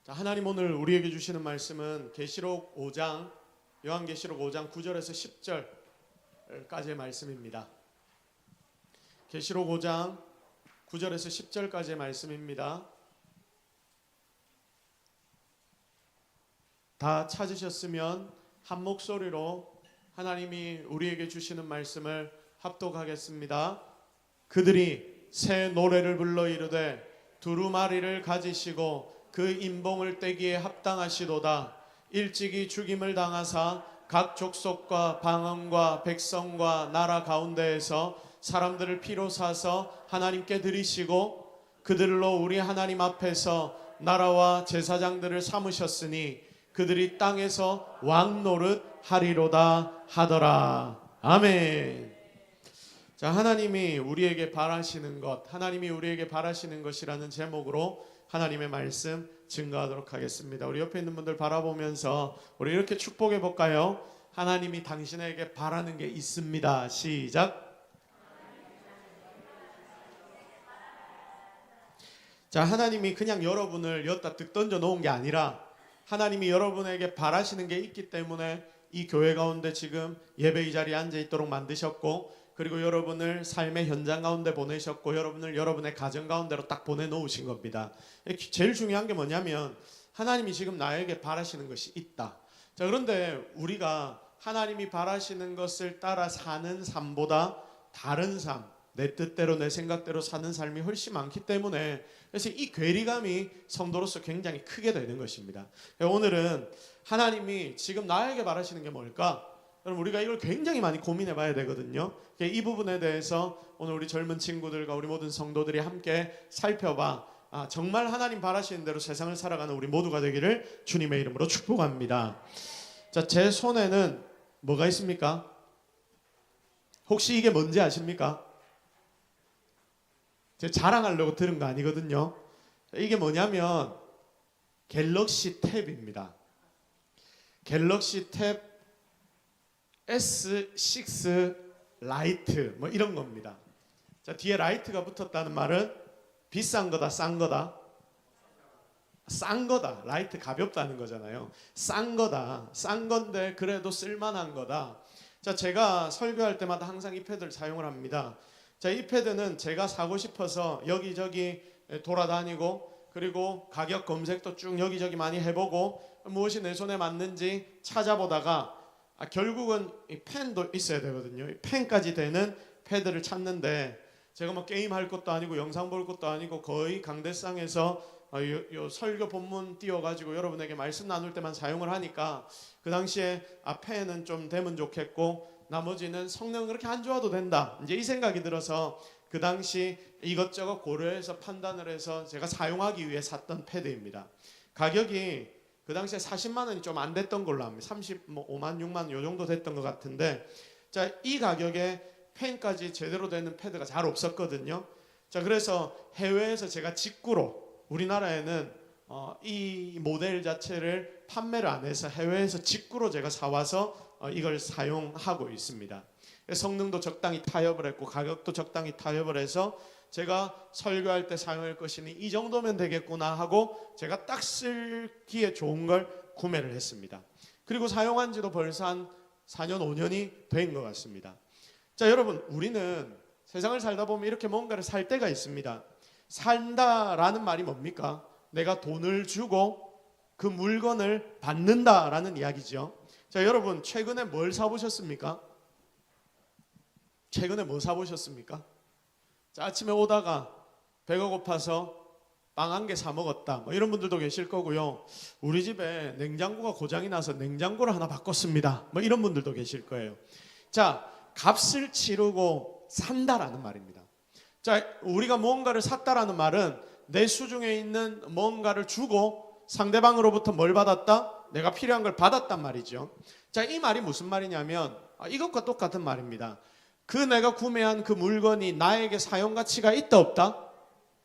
자, 하나님 오늘 우리에게 주시는 말씀은 계시록 5장, 요한계시록 5장 9절에서 10절까지의 말씀입니다. 계시록 5장 9절에서 10절까지의 말씀입니다. 다 찾으셨으면 한 목소리로 하나님이 우리에게 주시는 말씀을 합독하겠습니다. 그들이 새 노래를 불러 이르되 두루마리를 가지시고 그 인봉을 떼기에 합당하시도다. 일찍이 죽임을 당하사 각 족속과 방언과 백성과 나라 가운데에서 사람들을 피로 사서 하나님께 드리시고 그들로 우리 하나님 앞에서 나라와 제사장들을 삼으셨으니 그들이 땅에서 왕 노릇 하리로다 하더라. 아멘. 자, 하나님이 우리에게 바라시는 것, 하나님이 우리에게 바라시는 것이라는 제목으로 하나님의 말씀 증거하도록 하겠습니다. 우리 옆에 있는 분들 바라보면서 우리 이렇게 축복해 볼까요? 하나님이 당신에게 바라는 게 있습니다. 시작. 자, 하나님이 그냥 여러분을 여기다 득 던져 놓은 게 아니라 하나님이 여러분에게 바라시는 게 있기 때문에 이 교회 가운데 지금 예배 이 자리에 앉아 있도록 만드셨고, 그리고 여러분을 삶의 현장 가운데 보내셨고, 여러분을 여러분의 가정 가운데로 딱 보내놓으신 겁니다. 제일 중요한 게 뭐냐면 하나님이 지금 나에게 바라시는 것이 있다. 자, 그런데 우리가 하나님이 바라시는 것을 따라 사는 삶보다 다른 삶, 내 뜻대로 내 생각대로 사는 삶이 훨씬 많기 때문에, 그래서 이 괴리감이 성도로서 굉장히 크게 되는 것입니다. 오늘은 하나님이 지금 나에게 바라시는 게 뭘까? 여러분, 우리가 이걸 굉장히 많이 고민해 봐야 되거든요. 이 부분에 대해서 오늘 우리 젊은 친구들과 우리 모든 성도들이 함께 살펴봐, 정말 하나님 바라시는 대로 세상을 살아가는 우리 모두가 되기를 주님의 이름으로 축복합니다. 자, 제 손에는 뭐가 있습니까? 혹시 이게 뭔지 아십니까? 제가 자랑하려고 들은 거 아니거든요. 이게 뭐냐면 갤럭시 탭입니다. 갤럭시 탭 S6 라이트 뭐 이런 겁니다. 자, 뒤에 라이트가 붙었다는 말은 비싼 거다, 싼 거다? 싼 거다. 라이트 가볍다는 거잖아요. 싼 거다. 싼 건데 그래도 쓸만한 거다. 자, 제가 설교할 때마다 항상 이 패드를 사용을 합니다. 자, 이 패드는 제가 사고 싶어서 여기저기 돌아다니고, 그리고 가격 검색도 쭉 여기저기 많이 해보고 무엇이 내 손에 맞는지 찾아보다가 결국은 이 펜도 있어야 되거든요. 이 펜까지 되는 패드를 찾는데, 제가 뭐 게임할 것도 아니고 영상 볼 것도 아니고 거의 강대상에서 요 설교 본문 띄워가지고 여러분에게 말씀 나눌 때만 사용을 하니까 그 당시에 펜은 좀 되면 좋겠고 나머지는 성능 그렇게 안 좋아도 된다, 이제 이 생각이 들어서 그 당시 이것저것 고려해서 판단을 해서 제가 사용하기 위해 샀던 패드입니다. 가격이 그 당시에 40만 원이 좀 안 됐던 걸로 합니다. 35만 6만 원 요 정도 됐던 것 같은데, 자, 이 가격에 펜까지 제대로 되는 패드가 잘 없었거든요. 자, 그래서 해외에서 제가 직구로, 우리나라에는 이 모델 자체를 판매를 안 해서 해외에서 직구로 제가 사와서 이걸 사용하고 있습니다. 성능도 적당히 타협을 했고 가격도 적당히 타협을 해서 제가 설교할 때 사용할 것이니 이 정도면 되겠구나 하고 제가 딱 쓰기에 좋은 걸 구매를 했습니다. 그리고 사용한 지도 벌써 한 4년 5년이 된 것 같습니다. 자, 여러분, 우리는 세상을 살다 보면 이렇게 뭔가를 살 때가 있습니다. 산다라는 말이 뭡니까? 내가 돈을 주고 그 물건을 받는다라는 이야기죠. 자, 여러분, 최근에 뭘 사보셨습니까? 최근에 뭐 사보셨습니까? 자, 아침에 오다가 배가 고파서 빵 한 개 사 먹었다, 뭐 이런 분들도 계실 거고요. 우리 집에 냉장고가 고장이 나서 냉장고를 하나 바꿨습니다, 뭐 이런 분들도 계실 거예요. 자, 값을 치르고 산다라는 말입니다. 자, 우리가 뭔가를 샀다라는 말은 내 수중에 있는 뭔가를 주고 상대방으로부터 뭘 받았다? 내가 필요한 걸 받았단 말이죠. 자, 이 말이 무슨 말이냐면 이것과 똑같은 말입니다. 그 내가 구매한 그 물건이 나에게 사용 가치가 있다 없다?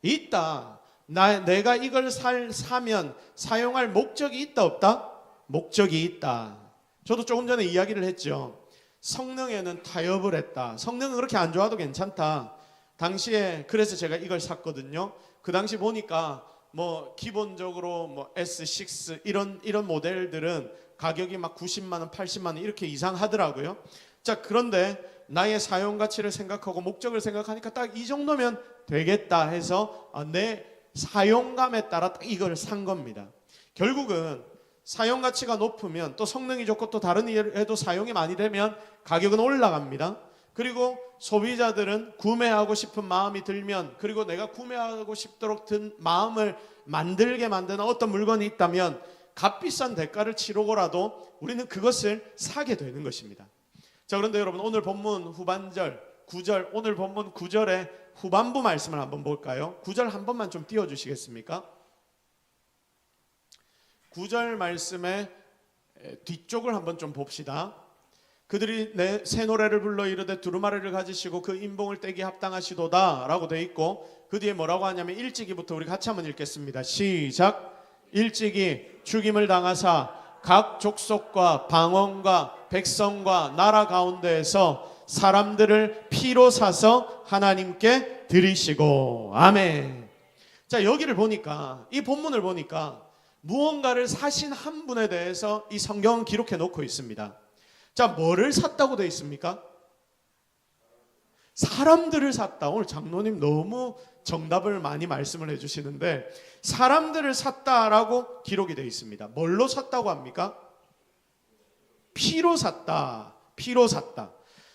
있다. 내가 이걸 사면 사용할 목적이 있다 없다? 목적이 있다. 저도 조금 전에 이야기를 했죠. 성능에는 타협을 했다. 성능은 그렇게 안 좋아도 괜찮다. 당시에 그래서 제가 이걸 샀거든요. 그 당시 보니까 뭐 기본적으로 뭐 S6 이런 모델들은 가격이 막 90만 원, 80만 원 이렇게 이상 하더라고요. 자, 그런데 나의 사용 가치를 생각하고 목적을 생각하니까 딱 이 정도면 되겠다 해서 내 사용감에 따라 딱 이걸 산 겁니다. 결국은 사용 가치가 높으면 또 성능이 좋고 또 다른 일에도 사용이 많이 되면 가격은 올라갑니다. 그리고 소비자들은 구매하고 싶은 마음이 들면, 그리고 내가 구매하고 싶도록 든 마음을 만들게 만드는 어떤 물건이 있다면 값비싼 대가를 치르고라도 우리는 그것을 사게 되는 것입니다. 자, 그런데 여러분, 오늘 본문 후반절 9절, 오늘 본문 9절의 후반부 말씀을 한번 볼까요? 9절 한 번만 좀 띄워주시겠습니까? 9절 말씀의 뒤쪽을 한번 좀 봅시다. 그들이 새 노래를 불러 이르되 두루마리를 가지시고 그 인봉을 떼기 합당하시도다 라고 돼 있고, 그 뒤에 뭐라고 하냐면 1지기부터 우리 같이 한번 읽겠습니다. 시작. 1지기 죽임을 당하사 각 족속과 방언과 백성과 나라 가운데에서 사람들을 피로 사서 하나님께 드리시고. 아멘. 자, 여기를 보니까, 이 본문을 보니까 무언가를 사신 한 분에 대해서 이 성경은 기록해 놓고 있습니다. 자, 뭐를 샀다고 되어 있습니까? 사람들을 샀다. 오늘 장로님 너무 정답을 많이 말씀을 해주시는데, 사람들을 샀다라고 기록이 되어 있습니다. 뭘로 샀다고 합니까? 피로 샀다. 피로 샀다.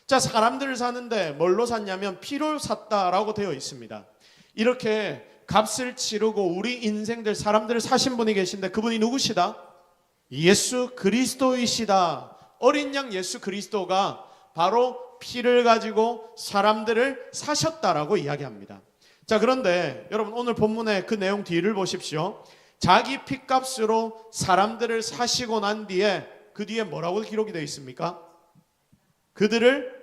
자, 사람들을 사는데 뭘로 샀냐면 피로 샀다라고 되어 있습니다. 이렇게 값을 치르고 우리 인생들 사람들을 사신 분이 계신데, 그분이 누구시다? 예수 그리스도이시다. 어린 양 예수 그리스도가 바로 피를 가지고 사람들을 사셨다라고 이야기합니다. 자, 그런데 여러분, 오늘 본문의 그 내용 뒤를 보십시오. 자기 피값으로 사람들을 사시고 난 뒤에 그 뒤에 뭐라고 기록이 되어 있습니까? 그들을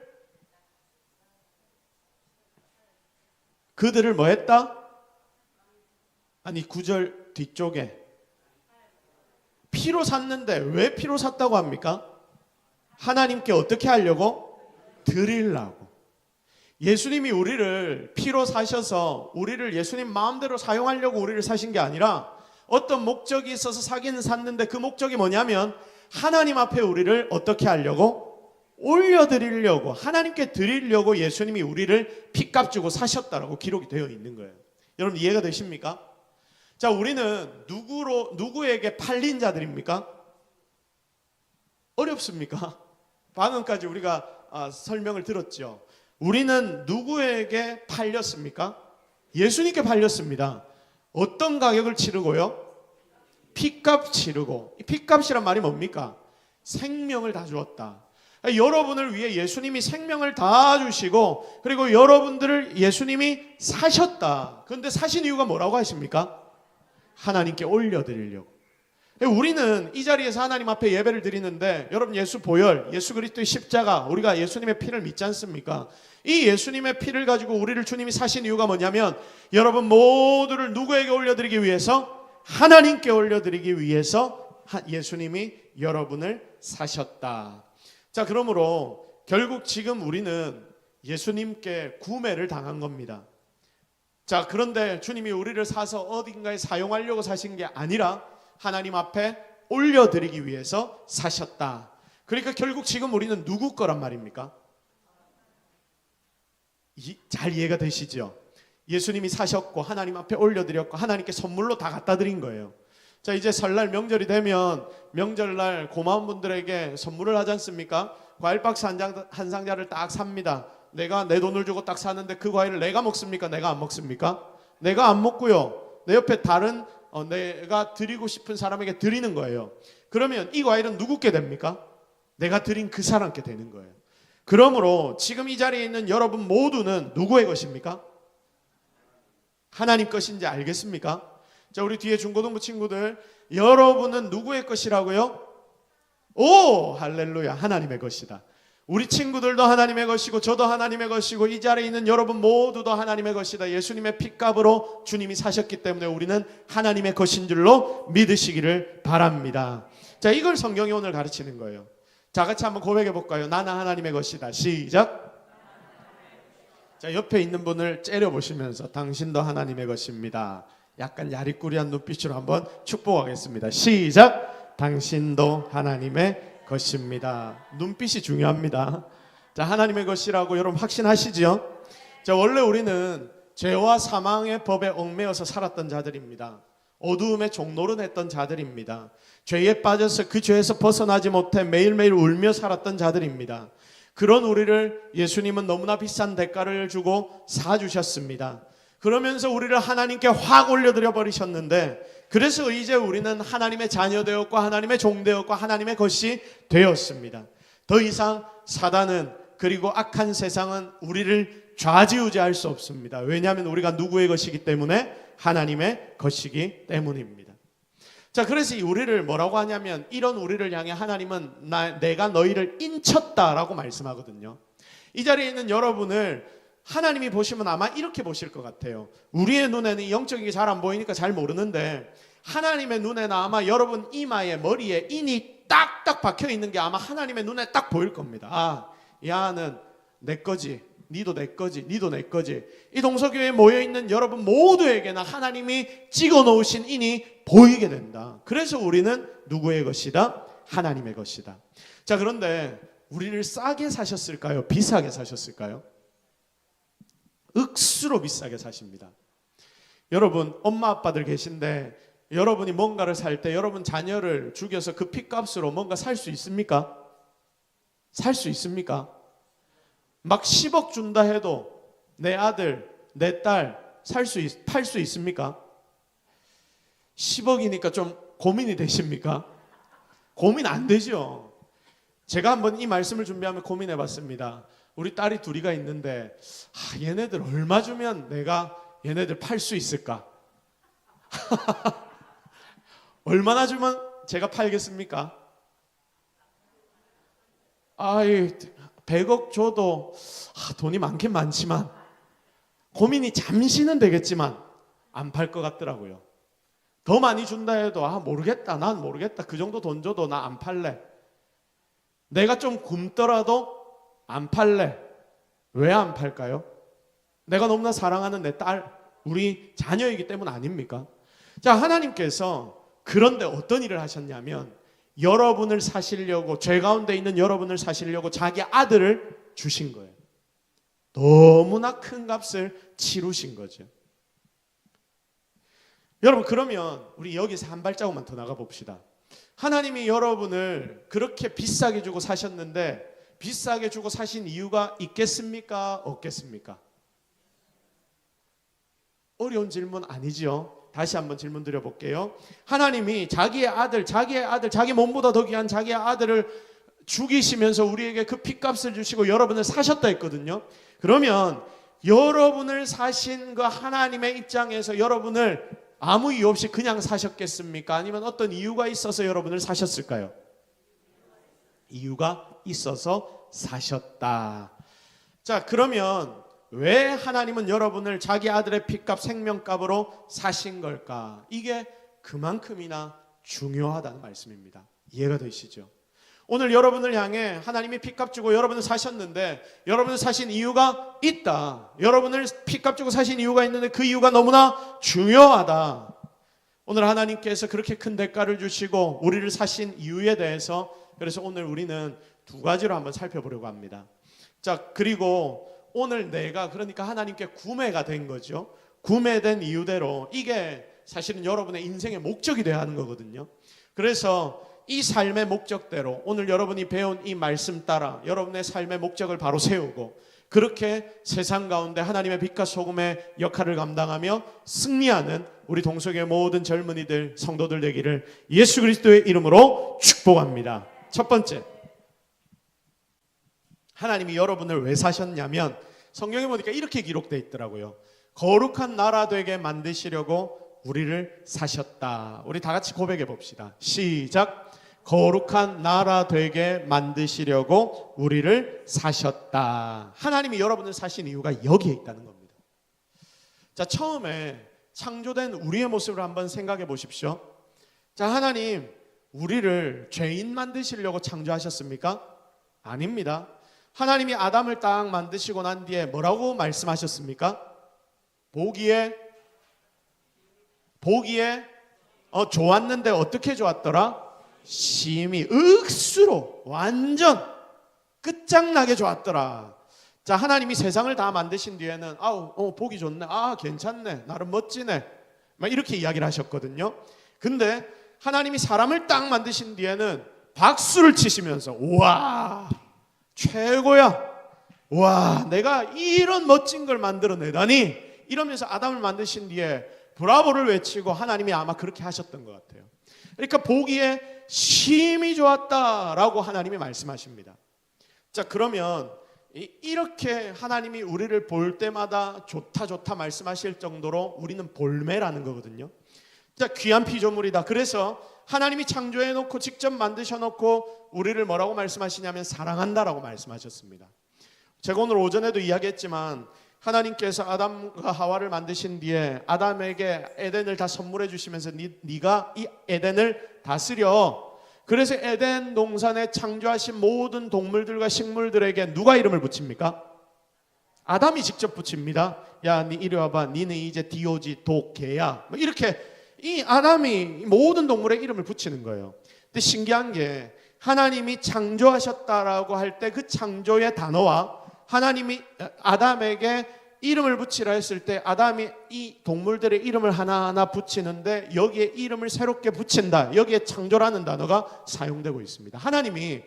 뭐 했다? 아니, 9절 뒤쪽에 피로 샀는데 왜 피로 샀다고 합니까? 하나님께 어떻게 하려고? 드리려고. 예수님이 우리를 피로 사셔서 우리를 예수님 마음대로 사용하려고 우리를 사신 게 아니라 어떤 목적이 있어서 사기는 샀는데, 그 목적이 뭐냐면 하나님 앞에 우리를 어떻게 하려고? 올려드리려고, 하나님께 드리려고 예수님이 우리를 피값 주고 사셨다라고 기록이 되어 있는 거예요. 여러분, 이해가 되십니까? 자, 우리는 누구에게 팔린 자들입니까? 어렵습니까? 방금까지 우리가 설명을 들었죠. 우리는 누구에게 팔렸습니까? 예수님께 팔렸습니다. 어떤 가격을 치르고요? 피값 치르고. 이 피값이란 말이 뭡니까? 생명을 다 주었다. 여러분을 위해 예수님이 생명을 다 주시고, 그리고 여러분들을 예수님이 사셨다. 그런데 사신 이유가 뭐라고 하십니까? 하나님께 올려드리려고. 우리는 이 자리에서 하나님 앞에 예배를 드리는데, 여러분, 예수 보혈, 예수 그리스도의 십자가, 우리가 예수님의 피를 믿지 않습니까? 이 예수님의 피를 가지고 우리를 주님이 사신 이유가 뭐냐면, 여러분 모두를 누구에게 올려드리기 위해서? 하나님께 올려드리기 위해서 예수님이 여러분을 사셨다. 자, 그러므로 결국 지금 우리는 예수님께 구매를 당한 겁니다. 자, 그런데 주님이 우리를 사서 어딘가에 사용하려고 사신 게 아니라 하나님 앞에 올려드리기 위해서 사셨다. 그러니까 결국 지금 우리는 누구 거란 말입니까? 잘 이해가 되시죠? 예수님이 사셨고 하나님 앞에 올려드렸고 하나님께 선물로 다 갖다 드린 거예요. 자, 이제 설날 명절이 되면 명절날 고마운 분들에게 선물을 하지 않습니까? 과일박스 한 상자를 딱 삽니다. 내가 내 돈을 주고 딱 사는데 그 과일을 내가 먹습니까? 내가 안 먹습니까? 내가 안 먹고요. 내 옆에 다른 내가 드리고 싶은 사람에게 드리는 거예요. 그러면 이 과일은 누구께 됩니까? 내가 드린 그 사람께 되는 거예요. 그러므로 지금 이 자리에 있는 여러분 모두는 누구의 것입니까? 하나님 것인지 알겠습니까? 자, 우리 뒤에 중고등부 친구들, 여러분은 누구의 것이라고요? 오, 할렐루야, 하나님의 것이다. 우리 친구들도 하나님의 것이고 저도 하나님의 것이고 이 자리에 있는 여러분 모두도 하나님의 것이다. 예수님의 피값으로 주님이 사셨기 때문에 우리는 하나님의 것인 줄로 믿으시기를 바랍니다. 자, 이걸 성경이 오늘 가르치는 거예요. 자, 같이 한번 고백해 볼까요? 나는 하나님의 것이다. 시작. 자, 옆에 있는 분을 째려 보시면서 당신도 하나님의 것입니다. 약간 야리꾸리한 눈빛으로 한번 축복하겠습니다. 시작. 당신도 하나님의 것입니다. 눈빛이 중요합니다. 자, 하나님의 것이라고 여러분 확신하시죠? 자, 원래 우리는 죄와 사망의 법에 얽매여서 살았던 자들입니다. 어두움의 종노릇했던 자들입니다. 죄에 빠져서 그 죄에서 벗어나지 못해 매일매일 울며 살았던 자들입니다. 그런 우리를 예수님은 너무나 비싼 대가를 주고 사주셨습니다. 그러면서 우리를 하나님께 확 올려드려 버리셨는데, 그래서 이제 우리는 하나님의 자녀 되었고 하나님의 종 되었고 하나님의 것이 되었습니다. 더 이상 사단은, 그리고 악한 세상은 우리를 좌지우지할 수 없습니다. 왜냐하면 우리가 누구의 것이기 때문에? 하나님의 것이기 때문입니다. 자, 그래서 우리를 뭐라고 하냐면, 이런 우리를 향해 하나님은 내가 너희를 인쳤다라고 말씀하거든요. 이 자리에 있는 여러분을 하나님이 보시면 아마 이렇게 보실 것 같아요. 우리의 눈에는 영적인 게 잘 안 보이니까 잘 모르는데, 하나님의 눈에는 아마 여러분 이마에, 머리에 인이 딱딱 박혀 있는 게 아마 하나님의 눈에 딱 보일 겁니다. 아, 이 안은 내 거지, 니도 내 거지, 니도 내 거지. 이 동서교회에 모여있는 여러분 모두에게나 하나님이 찍어놓으신 인이 보이게 된다. 그래서 우리는 누구의 것이다? 하나님의 것이다. 자, 그런데 우리를 싸게 사셨을까요? 비싸게 사셨을까요? 억수로 비싸게 사십니다. 여러분, 엄마 아빠들 계신데 여러분이 뭔가를 살 때 여러분 자녀를 죽여서 그 핏값으로 뭔가 살 수 있습니까? 살 수 있습니까? 막 10억 준다 해도 내 아들, 내 딸 팔 수 있습니까? 10억이니까 좀 고민이 되십니까? 고민 안 되죠. 제가 한번 이 말씀을 준비하며 고민해 봤습니다. 우리 딸이 둘이가 있는데 얘네들 얼마 주면 내가 얘네들 팔 수 있을까? 얼마나 주면 제가 팔겠습니까? 100억 줘도 돈이 많긴 많지만 고민이 잠시는 되겠지만 안 팔 것 같더라고요. 더 많이 준다 해도 모르겠다, 난 모르겠다, 그 정도 돈 줘도 나 안 팔래. 내가 좀 굶더라도 안 팔래. 왜 안 팔까요? 내가 너무나 사랑하는 내 딸, 우리 자녀이기 때문 아닙니까? 자, 하나님께서 그런데 어떤 일을 하셨냐면, 여러분을 사시려고, 죄 가운데 있는 여러분을 사시려고 자기 아들을 주신 거예요. 너무나 큰 값을 치르신 거죠. 여러분, 그러면 우리 여기서 한 발자국만 더 나가 봅시다. 하나님이 여러분을 그렇게 비싸게 주고 사셨는데, 비싸게 주고 사신 이유가 있겠습니까? 없겠습니까? 어려운 질문 아니지요? 다시 한번 질문 드려볼게요. 하나님이 자기의 아들, 자기 몸보다 더 귀한 자기의 아들을 죽이시면서 우리에게 그 핏값을 주시고 여러분을 사셨다 했거든요. 그러면 여러분을 사신 그 하나님의 입장에서 여러분을 아무 이유 없이 그냥 사셨겠습니까? 아니면 어떤 이유가 있어서 여러분을 사셨을까요? 이유가 있어서 사셨다. 자, 그러면 왜 하나님은 여러분을 자기 아들의 핏값, 생명값으로 사신 걸까? 이게 그만큼이나 중요하다는 말씀입니다. 이해가 되시죠? 오늘 여러분을 향해 하나님이 핏값 주고 여러분을 사셨는데, 여러분을 사신 이유가 있다. 여러분을 핏값 주고 사신 이유가 있는데 그 이유가 너무나 중요하다. 오늘 하나님께서 그렇게 큰 대가를 주시고 우리를 사신 이유에 대해서, 그래서 오늘 우리는 두 가지로 한번 살펴보려고 합니다. 자, 그리고 오늘 내가, 그러니까 하나님께 구매가 된 거죠. 구매된 이유대로, 이게 사실은 여러분의 인생의 목적이 되어야 하는 거거든요. 그래서 이 삶의 목적대로 오늘 여러분이 배운 이 말씀 따라 여러분의 삶의 목적을 바로 세우고, 그렇게 세상 가운데 하나님의 빛과 소금의 역할을 감당하며 승리하는 우리 동석의 모든 젊은이들, 성도들 되기를 예수 그리스도의 이름으로 축복합니다. 첫 번째, 하나님이 여러분을 왜 사셨냐면, 성경에 보니까 이렇게 기록되어 있더라고요. 거룩한 나라 되게 만드시려고 우리를 사셨다. 우리 다 같이 고백해 봅시다. 시작. 거룩한 나라 되게 만드시려고 우리를 사셨다. 하나님이 여러분을 사신 이유가 여기에 있다는 겁니다. 자, 처음에 창조된 우리의 모습을 한번 생각해 보십시오. 자, 하나님 우리를 죄인 만드시려고 창조하셨습니까? 아닙니다. 하나님이 아담을 딱 만드시고 난 뒤에 뭐라고 말씀하셨습니까? 보기에 보기에 좋았는데 어떻게 좋았더라? 심히 억수로 완전 끝장나게 좋았더라. 자, 하나님이 세상을 다 만드신 뒤에는 보기 좋네, 괜찮네, 나름 멋지네, 막 이렇게 이야기를 하셨거든요. 근데 하나님이 사람을 딱 만드신 뒤에는 박수를 치시면서 우와 최고야, 와 내가 이런 멋진 걸 만들어내다니 이러면서 아담을 만드신 뒤에 브라보를 외치고 하나님이 아마 그렇게 하셨던 것 같아요. 그러니까 보기에 심히 좋았다라고 하나님이 말씀하십니다. 자, 그러면 이렇게 하나님이 우리를 볼 때마다 좋다 좋다 말씀하실 정도로 우리는 볼매라는 거거든요. 자, 귀한 피조물이다. 그래서 하나님이 창조해 놓고 직접 만드셔 놓고 우리를 뭐라고 말씀하시냐면 사랑한다라고 말씀하셨습니다. 제가 오늘 오전에도 이야기했지만 하나님께서 아담과 하와를 만드신 뒤에 아담에게 에덴을 다 선물해 주시면서 네가 이 에덴을 다스려. 그래서 에덴 동산에 창조하신 모든 동물들과 식물들에게 누가 이름을 붙입니까? 아담이 직접 붙입니다. 야, 네 이리 와봐. 니는 이제 디오지 독개야. 이렇게 이 아담이 모든 동물의 이름을 붙이는 거예요. 근데 신기한 게 하나님이 창조하셨다라고 할 때 그 창조의 단어와 하나님이 아담에게 이름을 붙이라 했을 때 아담이 이 동물들의 이름을 하나하나 붙이는데 여기에 이름을 새롭게 붙인다. 여기에 창조라는 단어가 사용되고 있습니다. 하나님이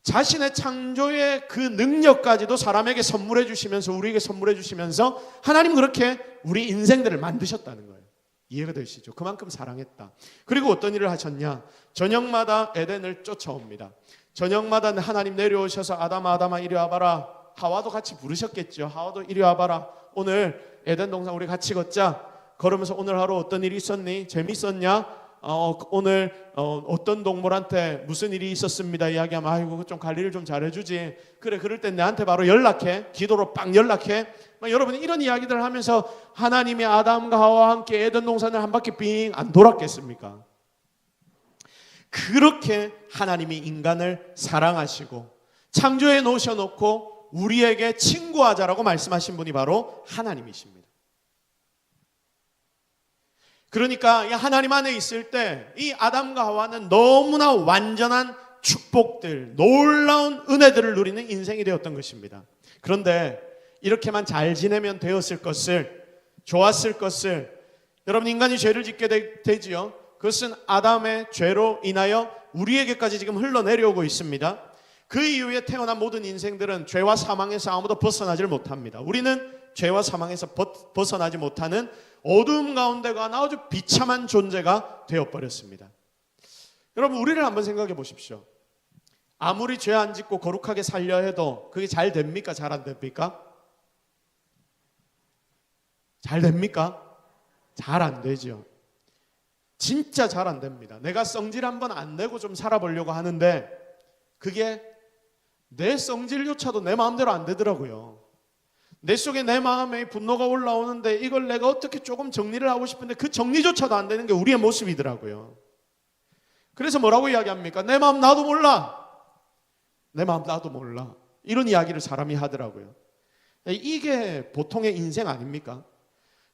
자신의 창조의 그 능력까지도 사람에게 선물해 주시면서 우리에게 선물해 주시면서 하나님 그렇게 우리 인생들을 만드셨다는 거예요. 이해가 되시죠? 그만큼 사랑했다. 그리고 어떤 일을 하셨냐? 저녁마다 에덴을 쫓아옵니다. 저녁마다 하나님 내려오셔서 아담아 이리 와봐라. 하와도 같이 부르셨겠죠. 하와도 이리 와봐라. 오늘 에덴 동산 우리 같이 걷자. 걸으면서 오늘 하루 어떤 일이 있었니? 재밌었냐? 오늘 어떤 동물한테 무슨 일이 있었습니다. 이야기하면 아이고 좀 관리를 좀 잘해주지. 그래 그럴 땐 내한테 바로 연락해. 기도로 빵 연락해. 여러분 이런 이야기들을 하면서 하나님이 아담과 하와와 함께 에덴 동산을 한 바퀴 빙 안 돌았겠습니까? 그렇게 하나님이 인간을 사랑하시고 창조해 놓으셔놓고 우리에게 친구하자라고 말씀하신 분이 바로 하나님이십니다. 그러니까 하나님 안에 있을 때 이 아담과 하와는 너무나 완전한 축복들, 놀라운 은혜들을 누리는 인생이 되었던 것입니다. 그런데 이렇게만 잘 지내면 되었을 것을, 좋았을 것을, 여러분 인간이 죄를 짓게 되지요. 그것은 아담의 죄로 인하여 우리에게까지 지금 흘러내려오고 있습니다. 그 이후에 태어난 모든 인생들은 죄와 사망에서 아무도 벗어나질 못합니다. 우리는 죄와 사망에서 벗어나지 못하는 어두움 가운데 간 아주 비참한 존재가 되어버렸습니다. 여러분 우리를 한번 생각해 보십시오. 아무리 죄 안 짓고 거룩하게 살려 해도 그게 잘 됩니까? 잘 안 됩니까? 잘 됩니까? 잘 안 되죠. 진짜 잘 안 됩니다. 내가 성질 한번 안 내고 좀 살아보려고 하는데 그게 내 성질조차도 내 마음대로 안 되더라고요. 내 속에 내 마음에 분노가 올라오는데 이걸 내가 어떻게 조금 정리를 하고 싶은데 그 정리조차도 안 되는 게 우리의 모습이더라고요. 그래서 뭐라고 이야기합니까? 내 마음 나도 몰라. 내 마음 나도 몰라. 이런 이야기를 사람이 하더라고요. 이게 보통의 인생 아닙니까?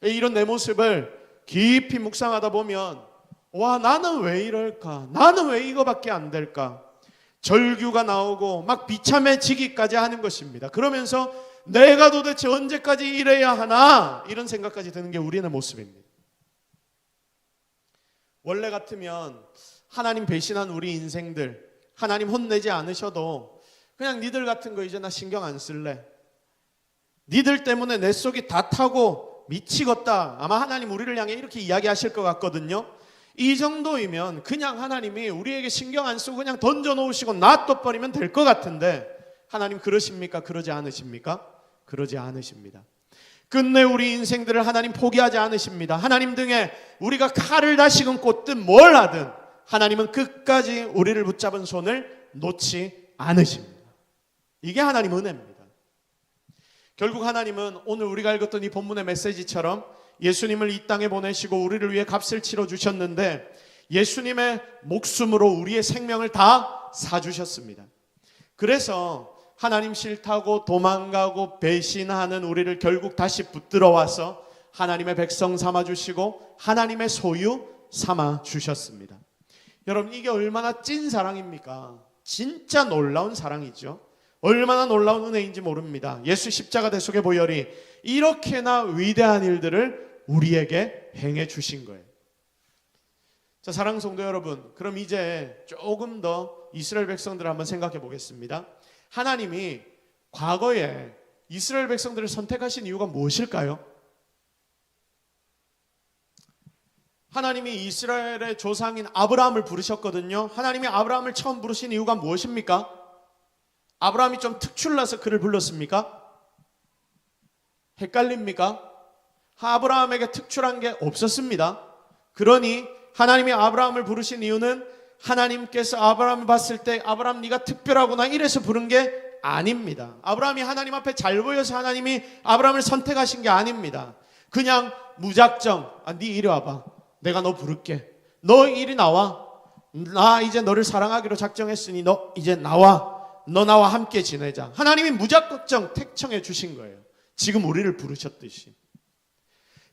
이런 내 모습을 깊이 묵상하다 보면 와 나는 왜 이럴까? 나는 왜 이거밖에 안 될까? 절규가 나오고 막 비참해지기까지 하는 것입니다. 그러면서 내가 도대체 언제까지 이래야 하나? 이런 생각까지 드는 게 우리의 모습입니다. 원래 같으면 하나님 배신한 우리 인생들, 하나님 혼내지 않으셔도 그냥 니들 같은 거 이제 나 신경 안 쓸래. 니들 때문에 내 속이 다 타고 미치겠다. 아마 하나님 우리를 향해 이렇게 이야기하실 것 같거든요. 이 정도이면 그냥 하나님이 우리에게 신경 안 쓰고 그냥 던져놓으시고 놔둬버리면 될 것 같은데 하나님 그러십니까? 그러지 않으십니까? 그러지 않으십니다. 끝내 우리 인생들을 하나님 포기하지 않으십니다. 하나님 등에 우리가 칼을 다시금 꽂든 뭘 하든 하나님은 끝까지 우리를 붙잡은 손을 놓지 않으십니다. 이게 하나님 은혜입니다. 결국 하나님은 오늘 우리가 읽었던 이 본문의 메시지처럼 예수님을 이 땅에 보내시고 우리를 위해 값을 치러 주셨는데 예수님의 목숨으로 우리의 생명을 다 사주셨습니다. 그래서 하나님 싫다고 도망가고 배신하는 우리를 결국 다시 붙들어 와서 하나님의 백성 삼아 주시고 하나님의 소유 삼아 주셨습니다. 여러분, 이게 얼마나 찐 사랑입니까? 진짜 놀라운 사랑이죠. 얼마나 놀라운 은혜인지 모릅니다. 예수 십자가 대속의 보혈이 이렇게나 위대한 일들을 우리에게 행해 주신 거예요. 자, 사랑하는 성도 여러분, 그럼 이제 조금 더 이스라엘 백성들을 한번 생각해 보겠습니다. 하나님이 과거에 이스라엘 백성들을 선택하신 이유가 무엇일까요? 하나님이 이스라엘의 조상인 아브라함을 부르셨거든요. 하나님이 아브라함을 처음 부르신 이유가 무엇입니까? 아브라함이 좀 특출나서 그를 불렀습니까? 헷갈립니까? 아브라함에게 특출한 게 없었습니다. 그러니 하나님이 아브라함을 부르신 이유는 하나님께서 아브라함을 봤을 때 아브라함 네가 특별하구나 이래서 부른 게 아닙니다. 아브라함이 하나님 앞에 잘 보여서 하나님이 아브라함을 선택하신 게 아닙니다. 그냥 무작정 네 이리 와봐, 내가 너 부를게, 너 이리 나와, 나 이제 너를 사랑하기로 작정했으니 너 이제 나와, 너 나와 함께 지내자. 하나님이 무작정 택청해 주신 거예요. 지금 우리를 부르셨듯이.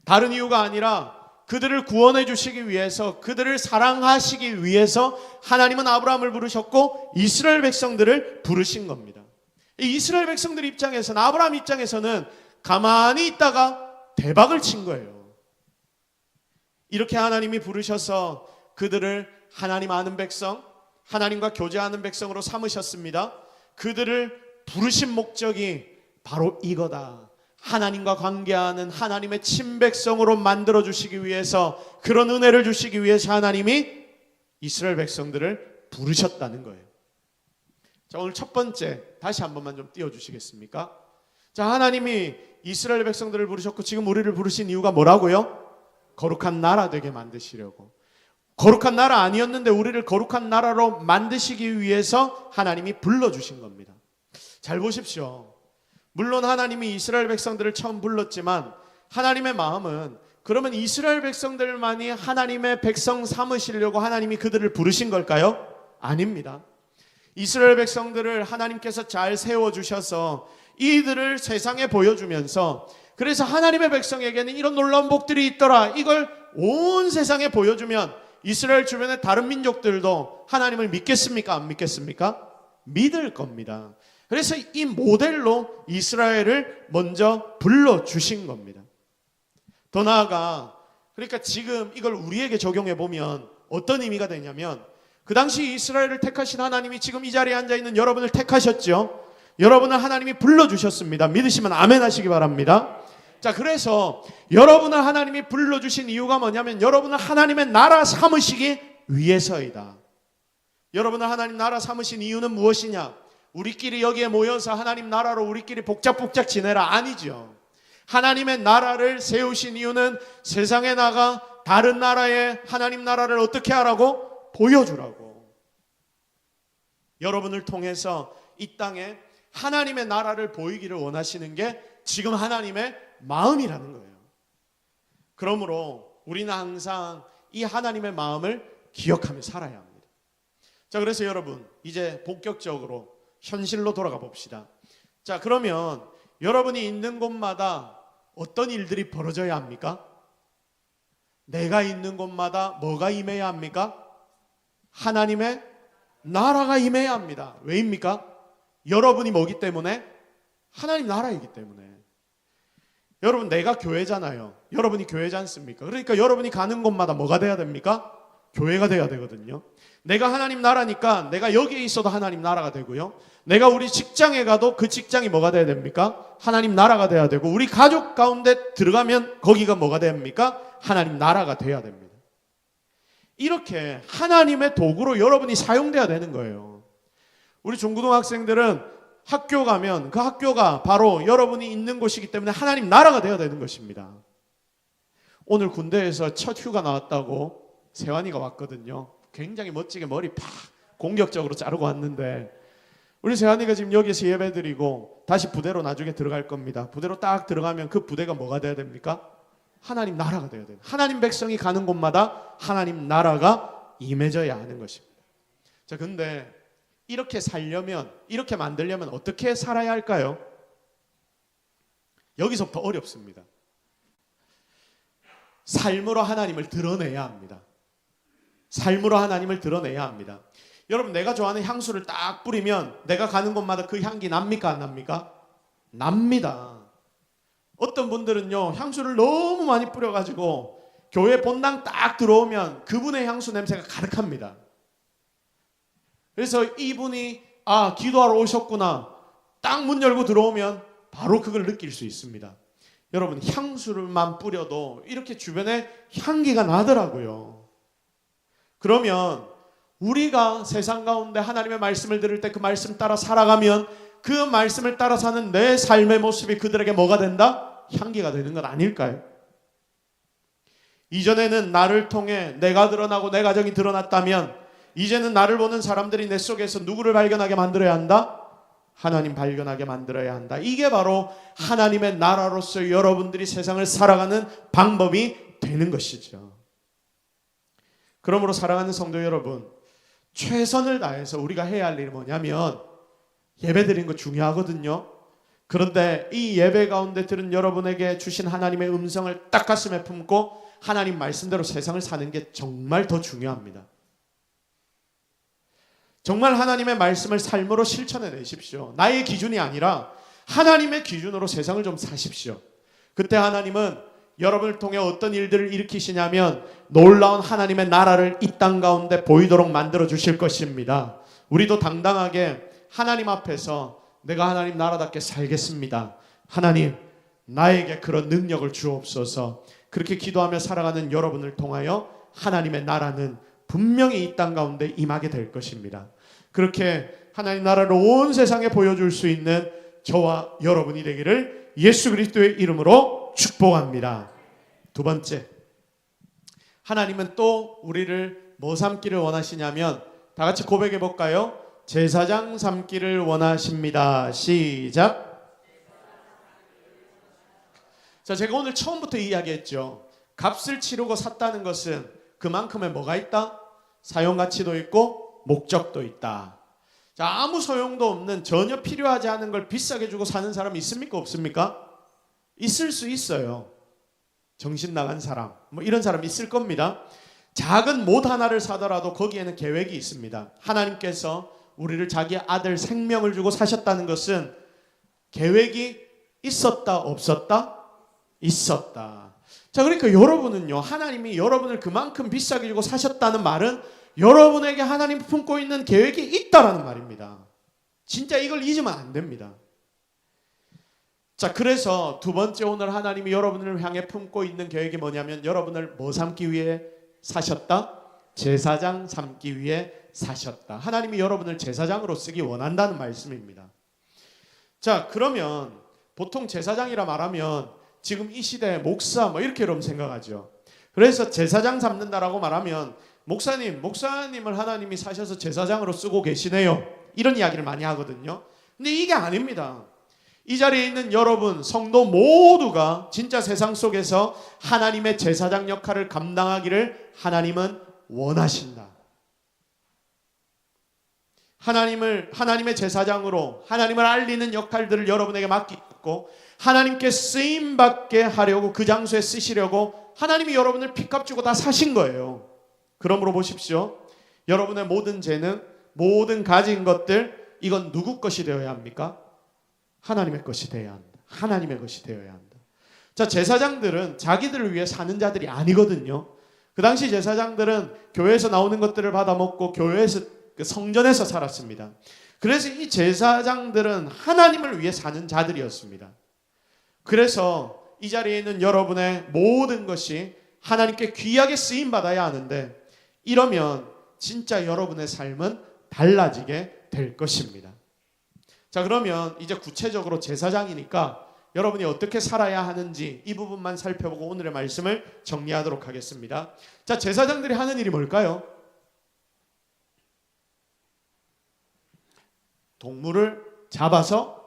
다른 이유가 아니라 그들을 구원해 주시기 위해서, 그들을 사랑하시기 위해서 하나님은 아브라함을 부르셨고 이스라엘 백성들을 부르신 겁니다. 이스라엘 백성들 입장에서는, 아브라함 입장에서는 가만히 있다가 대박을 친 거예요. 이렇게 하나님이 부르셔서 그들을 하나님 아는 백성, 하나님과 교제하는 백성으로 삼으셨습니다. 그들을 부르신 목적이 바로 이거다. 하나님과 관계하는 하나님의 친백성으로 만들어주시기 위해서, 그런 은혜를 주시기 위해서 하나님이 이스라엘 백성들을 부르셨다는 거예요. 자, 오늘 첫 번째 다시 한 번만 좀 띄워주시겠습니까? 자, 하나님이 이스라엘 백성들을 부르셨고 지금 우리를 부르신 이유가 뭐라고요? 거룩한 나라 되게 만드시려고. 거룩한 나라 아니었는데 우리를 거룩한 나라로 만드시기 위해서 하나님이 불러주신 겁니다. 잘 보십시오. 물론 하나님이 이스라엘 백성들을 처음 불렀지만 하나님의 마음은, 그러면 이스라엘 백성들만이 하나님의 백성 삼으시려고 하나님이 그들을 부르신 걸까요? 아닙니다. 이스라엘 백성들을 하나님께서 잘 세워주셔서 이들을 세상에 보여주면서, 그래서 하나님의 백성에게는 이런 놀라운 복들이 있더라, 이걸 온 세상에 보여주면 이스라엘 주변의 다른 민족들도 하나님을 믿겠습니까? 안 믿겠습니까? 믿을 겁니다. 그래서 이 모델로 이스라엘을 먼저 불러주신 겁니다. 더 나아가, 그러니까 지금 이걸 우리에게 적용해 보면 어떤 의미가 되냐면, 그 당시 이스라엘을 택하신 하나님이 지금 이 자리에 앉아있는 여러분을 택하셨죠. 여러분을 하나님이 불러주셨습니다. 믿으시면 아멘 하시기 바랍니다. 자, 그래서 여러분을 하나님이 불러주신 이유가 뭐냐면 여러분을 하나님의 나라 삼으시기 위해서이다. 여러분을 하나님 나라 삼으신 이유는 무엇이냐? 우리끼리 여기에 모여서 하나님 나라로 우리끼리 복작복작 지내라, 아니죠. 하나님의 나라를 세우신 이유는 세상에 나가 다른 나라에 하나님 나라를 어떻게 하라고? 보여주라고. 여러분을 통해서 이 땅에 하나님의 나라를 보이기를 원하시는 게 지금 하나님의 마음이라는 거예요. 그러므로 우리는 항상 이 하나님의 마음을 기억하며 살아야 합니다. 자, 그래서 여러분 이제 본격적으로 현실로 돌아가 봅시다. 자, 그러면 여러분이 있는 곳마다 어떤 일들이 벌어져야 합니까? 내가 있는 곳마다 뭐가 임해야 합니까? 하나님의 나라가 임해야 합니다. 왜입니까? 여러분이 뭐기 때문에? 하나님 나라이기 때문에. 여러분, 내가 교회잖아요. 여러분이 교회지 않습니까? 그러니까 여러분이 가는 곳마다 뭐가 돼야 됩니까? 교회가 돼야 되거든요. 내가 하나님 나라니까 내가 여기에 있어도 하나님 나라가 되고요. 내가 우리 직장에 가도 그 직장이 뭐가 돼야 됩니까? 하나님 나라가 돼야 되고, 우리 가족 가운데 들어가면 거기가 뭐가 됩니까? 하나님 나라가 돼야 됩니다. 이렇게 하나님의 도구로 여러분이 사용돼야 되는 거예요. 우리 중고등학생들은 학교 가면 그 학교가 바로 여러분이 있는 곳이기 때문에 하나님 나라가 되어야 되는 것입니다. 오늘 군대에서 첫 휴가 나왔다고 세환이가 왔거든요. 굉장히 멋지게 머리 팍 공격적으로 자르고 왔는데, 우리 세환이가 지금 여기서 예배드리고 다시 부대로 나중에 들어갈 겁니다. 부대로 딱 들어가면 그 부대가 뭐가 돼야 됩니까? 하나님 나라가 되어야 돼요. 하나님 백성이 가는 곳마다 하나님 나라가 임해져야 하는 것입니다. 자, 근데 이렇게 살려면, 이렇게 만들려면 어떻게 살아야 할까요? 여기서부터 어렵습니다. 삶으로 하나님을 드러내야 합니다. 삶으로 하나님을 드러내야 합니다. 여러분, 내가 좋아하는 향수를 딱 뿌리면 내가 가는 곳마다 그 향기 납니까 안 납니까? 납니다. 어떤 분들은요, 향수를 너무 많이 뿌려가지고 교회 본당 딱 들어오면 그분의 향수 냄새가 가득합니다. 그래서 이분이 기도하러 오셨구나, 딱 문 열고 들어오면 바로 그걸 느낄 수 있습니다. 여러분, 향수를만 뿌려도 이렇게 주변에 향기가 나더라고요. 그러면 우리가 세상 가운데 하나님의 말씀을 들을 때 그 말씀 따라 살아가면 그 말씀을 따라 사는 내 삶의 모습이 그들에게 뭐가 된다? 향기가 되는 건 아닐까요? 이전에는 나를 통해 내가 드러나고 내 가정이 드러났다면 이제는 나를 보는 사람들이 내 속에서 누구를 발견하게 만들어야 한다? 하나님 발견하게 만들어야 한다. 이게 바로 하나님의 나라로서 여러분들이 세상을 살아가는 방법이 되는 것이죠. 그러므로 사랑하는 성도 여러분, 최선을 다해서 우리가 해야 할 일이 뭐냐면 예배드리는 거 중요하거든요. 그런데 이 예배 가운데 들은 여러분에게 주신 하나님의 음성을 딱 가슴에 품고 하나님 말씀대로 세상을 사는 게 정말 더 중요합니다. 정말 하나님의 말씀을 삶으로 실천해 내십시오. 나의 기준이 아니라 하나님의 기준으로 세상을 좀 사십시오. 그때 하나님은 여러분을 통해 어떤 일들을 일으키시냐면 놀라운 하나님의 나라를 이 땅 가운데 보이도록 만들어 주실 것입니다. 우리도 당당하게 하나님 앞에서 내가 하나님 나라답게 살겠습니다, 하나님 나에게 그런 능력을 주옵소서, 그렇게 기도하며 살아가는 여러분을 통하여 하나님의 나라는 분명히 이 땅 가운데 임하게 될 것입니다. 그렇게 하나님 나라를 온 세상에 보여줄 수 있는 저와 여러분이 되기를 예수 그리스도의 이름으로 축복합니다. 두 번째, 하나님은 또 우리를 뭐 삼기를 원하시냐면, 다 같이 고백해 볼까요? 제사장 삼기를 원하십니다. 시작. 자, 제가 오늘 처음부터 이야기했죠. 값을 치르고 샀다는 것은 그만큼의 뭐가 있다? 사용가치도 있고 목적도 있다. 자, 아무 소용도 없는, 전혀 필요하지 않은 걸 비싸게 주고 사는 사람이 있습니까? 없습니까? 있을 수 있어요. 정신 나간 사람, 이런 사람이 있을 겁니다. 작은 못 하나를 사더라도 거기에는 계획이 있습니다. 하나님께서 우리를 자기 아들 생명을 주고 사셨다는 것은 계획이 있었다 없었다? 있었다. 자, 그러니까 여러분은요, 하나님이 여러분을 그만큼 비싸게 주고 사셨다는 말은 여러분에게 하나님 품고 있는 계획이 있다라는 말입니다. 진짜 이걸 잊으면 안 됩니다. 자, 그래서 두 번째, 오늘 하나님이 여러분을 향해 품고 있는 계획이 뭐냐면 여러분을 뭐 삼기 위해 사셨다? 제사장 삼기 위해 사셨다. 하나님이 여러분을 제사장으로 쓰기 원한다는 말씀입니다. 자, 그러면 보통 제사장이라 말하면 지금 이 시대의 목사 이렇게 여러분 생각하죠. 그래서 제사장 삼는다라고 말하면 목사님을 하나님이 사셔서 제사장으로 쓰고 계시네요, 이런 이야기를 많이 하거든요. 근데 이게 아닙니다. 이 자리에 있는 여러분 성도 모두가 진짜 세상 속에서 하나님의 제사장 역할을 감당하기를 하나님은 원하신다. 하나님의 제사장으로 하나님을 알리는 역할들을 여러분에게 맡기고 하나님께 쓰임받게 하려고, 그 장소에 쓰시려고 하나님이 여러분을 핏값 주고 다 사신 거예요. 그러므로 보십시오. 여러분의 모든 재능, 모든 가진 것들, 이건 누구 것이 되어야 합니까? 하나님의 것이 되어야 한다. 하나님의 것이 되어야 한다. 자, 제사장들은 자기들을 위해 사는 자들이 아니거든요. 그 당시 제사장들은 교회에서 나오는 것들을 받아먹고 교회에서, 성전에서 살았습니다. 그래서 이 제사장들은 하나님을 위해 사는 자들이었습니다. 그래서 이 자리에 있는 여러분의 모든 것이 하나님께 귀하게 쓰임받아야 하는데, 이러면 진짜 여러분의 삶은 달라지게 될 것입니다. 자, 그러면 이제 구체적으로 제사장이니까 여러분이 어떻게 살아야 하는지 이 부분만 살펴보고 오늘의 말씀을 정리하도록 하겠습니다. 자, 제사장들이 하는 일이 뭘까요? 동물을 잡아서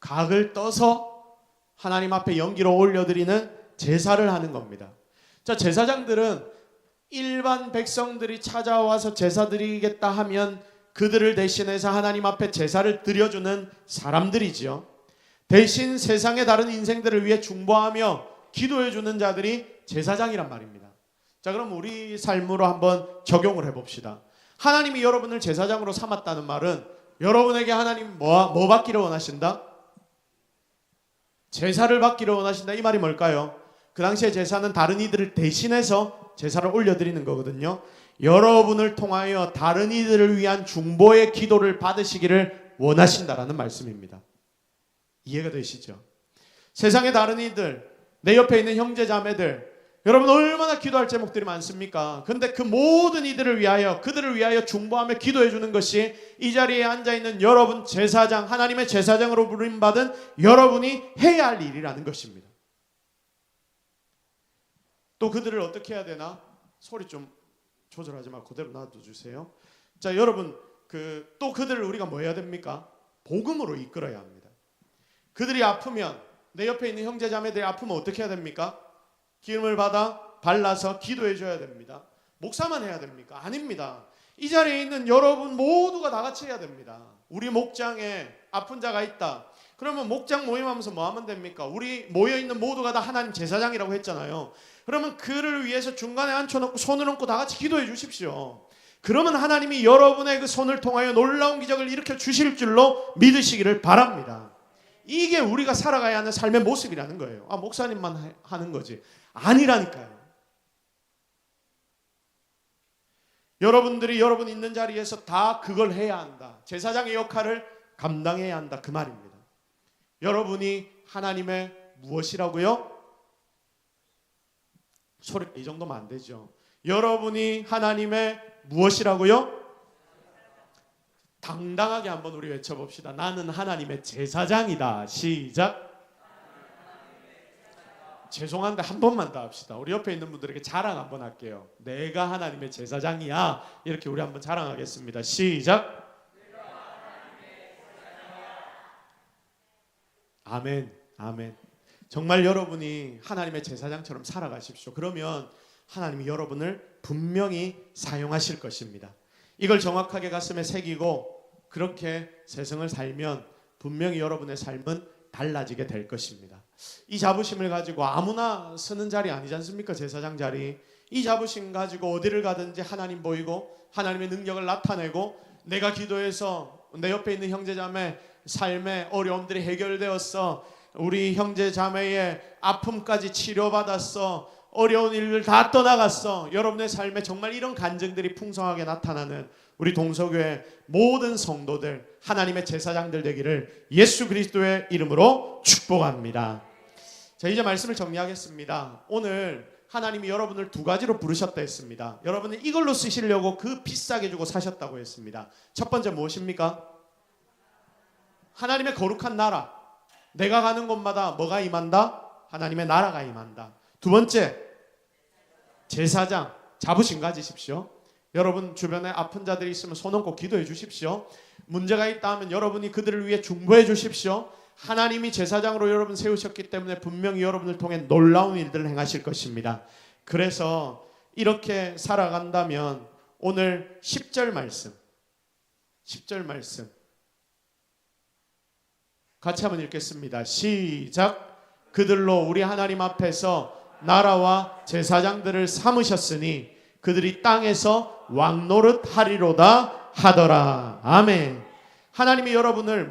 각을 떠서 하나님 앞에 연기로 올려드리는 제사를 하는 겁니다. 자, 제사장들은 일반 백성들이 찾아와서 제사 드리겠다 하면 그들을 대신해서 하나님 앞에 제사를 드려주는 사람들이지요. 대신 세상의 다른 인생들을 위해 중보하며 기도해주는 자들이 제사장이란 말입니다. 자, 그럼 우리 삶으로 한번 적용을 해봅시다. 하나님이 여러분을 제사장으로 삼았다는 말은 여러분에게 하나님 뭐 받기를 원하신다? 제사를 받기를 원하신다. 이 말이 뭘까요? 그 당시에 제사는 다른 이들을 대신해서 제사를 올려드리는 거거든요. 여러분을 통하여 다른 이들을 위한 중보의 기도를 받으시기를 원하신다라는 말씀입니다. 이해가 되시죠? 세상의 다른 이들, 내 옆에 있는 형제 자매들, 여러분 얼마나 기도할 제목들이 많습니까? 근데 그 모든 이들을 위하여, 그들을 위하여 중보하며 기도해 주는 것이 이 자리에 앉아있는 여러분 제사장, 하나님의 제사장으로 부름받은 여러분이 해야 할 일이라는 것입니다. 또 그들을 어떻게 해야 되나? 소리 좀 조절하지 말고 그대로 놔둬주세요. 자, 여러분 또 그들을 우리가 뭐 해야 됩니까? 복음으로 이끌어야 합니다. 그들이 아프면, 내 옆에 있는 형제 자매들이 아프면 어떻게 해야 됩니까? 기름을 받아 발라서 기도해 줘야 됩니다. 목사만 해야 됩니까? 아닙니다. 이 자리에 있는 여러분 모두가 다 같이 해야 됩니다. 우리 목장에 아픈 자가 있다. 그러면 목장 모임하면서 뭐 하면 됩니까? 우리 모여있는 모두가 다 하나님 제사장이라고 했잖아요. 그러면 그를 위해서 중간에 앉혀놓고 손을 얹고 다 같이 기도해 주십시오. 그러면 하나님이 여러분의 그 손을 통하여 놀라운 기적을 일으켜 주실 줄로 믿으시기를 바랍니다. 이게 우리가 살아가야 하는 삶의 모습이라는 거예요. 아, 목사님만 하는 거지. 아니라니까요. 여러분들이 여러분 있는 자리에서 다 그걸 해야 한다. 제사장의 역할을 감당해야 한다. 그 말입니다. 여러분이 하나님의 무엇이라고요? 소리 이 정도면 안 되죠. 여러분이 하나님의 무엇이라고요? 당당하게 한번 우리 외쳐봅시다. 나는 하나님의 제사장이다. 시작. 죄송한데 한 번만 더 합시다. 우리 옆에 있는 분들에게 자랑 한번 할게요. 내가 하나님의 제사장이야. 이렇게 우리 한번 자랑하겠습니다. 시작. 아멘. 아멘. 정말 여러분이 하나님의 제사장처럼 살아가십시오. 그러면 하나님이 여러분을 분명히 사용하실 것입니다. 이걸 정확하게 가슴에 새기고 그렇게 세상을 살면 분명히 여러분의 삶은 달라지게 될 것입니다. 이 자부심을 가지고 아무나 서는 자리 아니지 않습니까? 제사장 자리. 이 자부심 가지고 어디를 가든지 하나님 보이고 하나님의 능력을 나타내고 내가 기도해서 내 옆에 있는 형제자매 삶의 어려움들이 해결되었어. 우리 형제자매의 아픔까지 치료받았어. 어려운 일을 다 떠나갔어. 여러분의 삶에 정말 이런 간증들이 풍성하게 나타나는 우리 동서교회 모든 성도들, 하나님의 제사장들 되기를 예수 그리스도의 이름으로 축복합니다. 자, 이제 말씀을 정리하겠습니다. 오늘 하나님이 여러분을 두 가지로 부르셨다 했습니다. 여러분은 이걸로 쓰시려고 그 비싸게 주고 사셨다고 했습니다. 첫 번째 무엇입니까? 하나님의 거룩한 나라. 내가 가는 곳마다 뭐가 임한다? 하나님의 나라가 임한다. 두 번째, 제사장. 자부심 가지십시오. 여러분 주변에 아픈 자들이 있으면 손 얹고 기도해 주십시오. 문제가 있다 하면 여러분이 그들을 위해 중보해 주십시오. 하나님이 제사장으로 여러분 세우셨기 때문에 분명히 여러분을 통해 놀라운 일들을 행하실 것입니다. 그래서 이렇게 살아간다면 오늘 10절 말씀 같이 한번 읽겠습니다. 시작. 그들로 우리 하나님 앞에서 나라와 제사장들을 삼으셨으니 그들이 땅에서 왕노릇 하리로다 하더라. 아멘. 하나님이 여러분을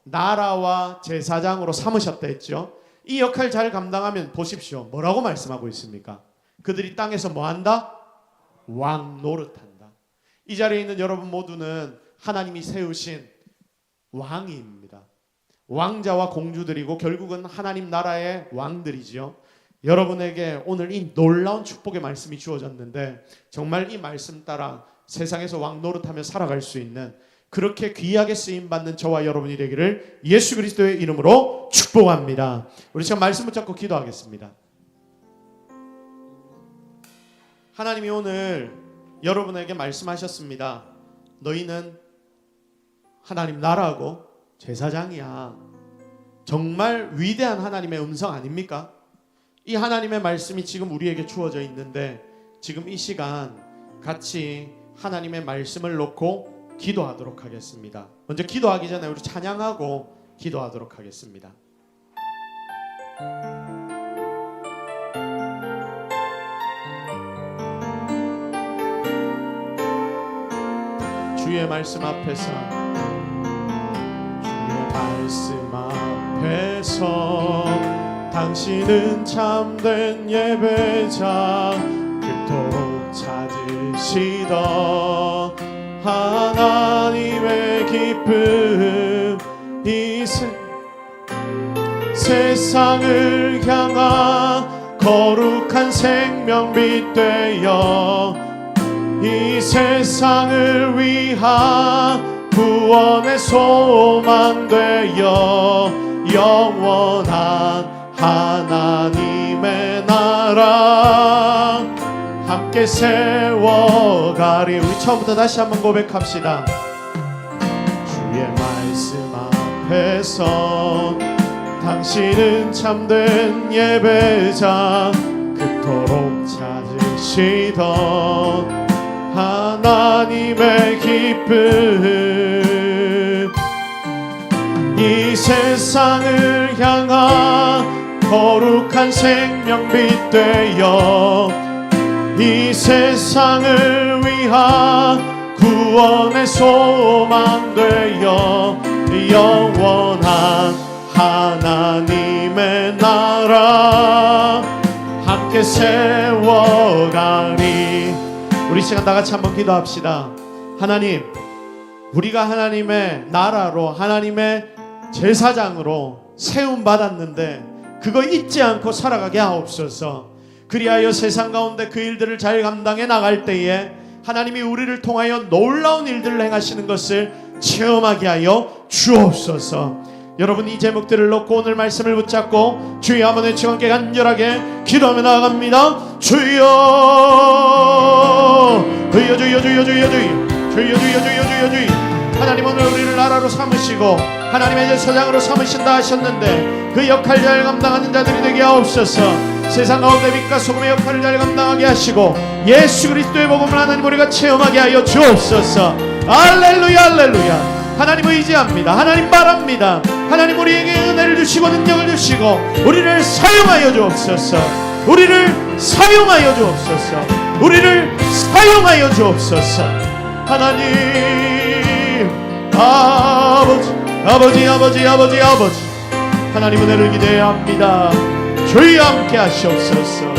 나라와 제사장으로 삼으셨다 했죠. 이 역할 잘 감당하면 보십시오. 뭐라고 말씀하고 있습니까? 그들이 땅에서 뭐한다? 왕노릇한다. 이 자리에 있는 여러분 모두는 하나님이 세우신 왕입니다. 왕자와 공주들이고 결국은 하나님 나라의 왕들이지요. 여러분에게 오늘 이 놀라운 축복의 말씀이 주어졌는데 정말 이 말씀 따라 세상에서 왕노릇하며 살아갈 수 있는 그렇게 귀하게 쓰임받는 저와 여러분이 되기를 예수 그리스도의 이름으로 축복합니다. 우리 지금 말씀 붙잡고 기도하겠습니다. 하나님이 오늘 여러분에게 말씀하셨습니다. 너희는 하나님 나라고 제사장이야. 정말 위대한 하나님의 음성 아닙니까? 이 하나님의 말씀이 지금 우리에게 주어져 있는데 지금 이 시간 같이 하나님의 말씀을 놓고 기도하도록 하겠습니다. 먼저 기도하기 전에 우리 찬양하고 기도하도록 하겠습니다. 주의 말씀 앞에서 당신은 참된 예배자 그토록 찾으시던 하나님의 기쁨 이 세상을 향한 거룩한 생명빛 되어 이 세상을 위한 구원의 소망 되어 영원한 하나님의 나라 함께 세워가리. 우리 처음부터 다시 한번 고백합시다. 주의 말씀 앞에서 당신은 참된 예배자 그토록 찾으시던 하나님의 기쁨 이 세상을 향한 거룩한 생명빛 되어 이 세상을 위한 구원의 소망 되어 영원한 하나님의 나라 함께 세워가리. 우리 시간 다 같이 한번 기도합시다. 하나님, 우리가 하나님의 나라로 하나님의 제사장으로 세움 받았는데 그거 잊지 않고 살아가게 하옵소서. 그리하여 세상 가운데 그 일들을 잘 감당해 나갈 때에 하나님이 우리를 통하여 놀라운 일들을 행하시는 것을 체험하게 하여 주옵소서. 여러분, 이 제목들을 놓고 오늘 말씀을 붙잡고 주여 한번 외치고 함께 간절하게 기도하며 나아갑니다. 주여 주여 주여 주여 주여 주여 주여 주여 주여 주여. 하나님, 오늘 우리를 나라로 삼으시고 하나님의 제사장으로 삼으신다 하셨는데 그 역할을 잘 감당하는 자들이 되게 하옵소서. 세상 가운데 빛과 소금의 역할을 잘 감당하게 하시고 예수 그리스도의 복음을 하나님 우리가 체험하게 하여 주옵소서. 할렐루야 할렐루야. 하나님 의지합니다. 하나님 바랍니다. 하나님 우리에게 은혜를 주시고 능력을 주시고 우리를 사용하여 주옵소서. 우리를 사용하여 주옵소서. 우리를 사용하여 주옵소서. 하나님 아버지 하나님 은혜를 기대해야 합니다. 주여 함께 하시옵소서.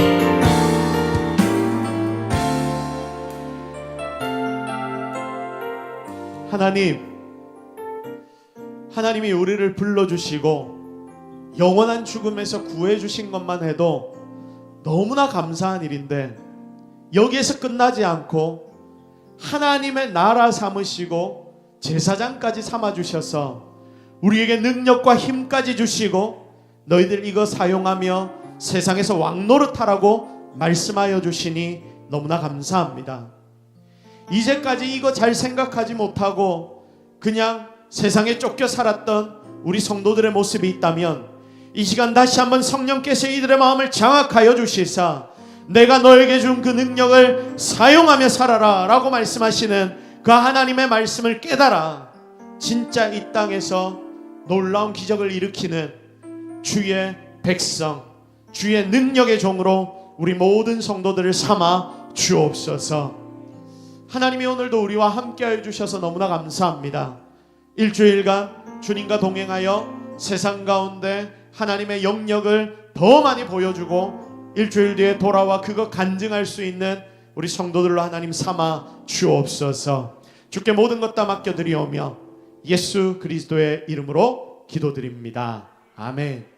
하나님이 우리를 불러주시고 영원한 죽음에서 구해주신 것만 해도 너무나 감사한 일인데 여기에서 끝나지 않고 하나님의 나라 삼으시고 제사장까지 삼아주셔서 우리에게 능력과 힘까지 주시고 너희들 이거 사용하며 세상에서 왕노릇하라고 말씀하여 주시니 너무나 감사합니다. 이제까지 이거 잘 생각하지 못하고 그냥 세상에 쫓겨 살았던 우리 성도들의 모습이 있다면 이 시간 다시 한번 성령께서 이들의 마음을 장악하여 주시사 내가 너에게 준 그 능력을 사용하며 살아라 라고 말씀하시는 그 하나님의 말씀을 깨달아 진짜 이 땅에서 놀라운 기적을 일으키는 주의 백성, 주의 능력의 종으로 우리 모든 성도들을 삼아 주옵소서. 하나님이 오늘도 우리와 함께하여 주셔서 너무나 감사합니다. 일주일간 주님과 동행하여 세상 가운데 하나님의 영역을 더 많이 보여주고 일주일 뒤에 돌아와 그거 간증할 수 있는 우리 성도들로 하나님 삼아 주옵소서. 주께 모든 것 다 맡겨드리오며 예수 그리스도의 이름으로 기도드립니다. 아멘.